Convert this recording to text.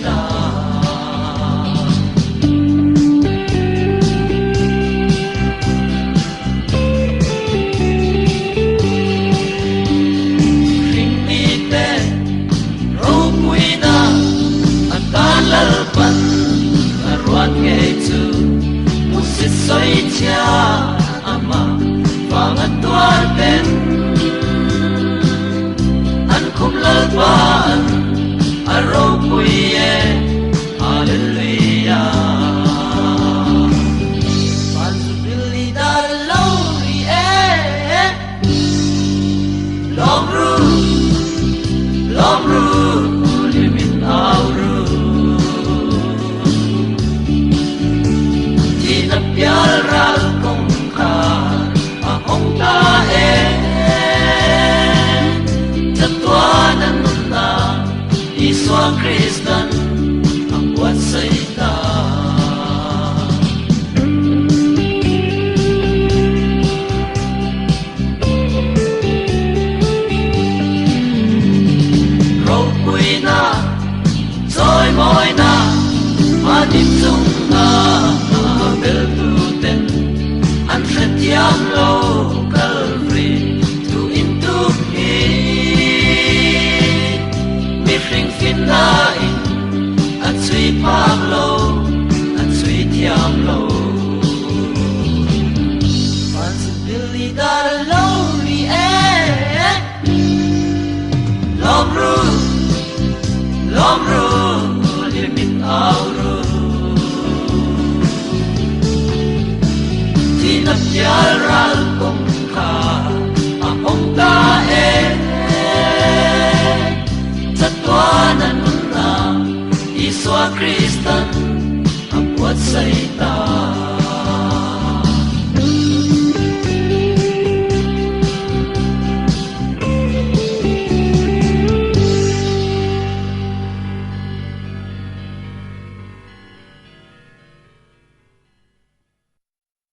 ta ring mi te ro pui na atan lal pan ruat ke chu mu se soi cha ama vang atwa ten an khum lal pan aro pui e hallelujah possibility lori e long ru limin auru na pial ral kong ka ahong ta e tatuanan na iswa Kristan ang buat sa ita ropuy na soy moy na madim sung na beltuten an setiam lo Calvary to into he mi ring fin na in at sui pam lo at sui tiam lo possibility lo ri e lom ru limit auru Tiap ral kong ka ahong ta e tatuanan na iswa Kristan ang buat sa ita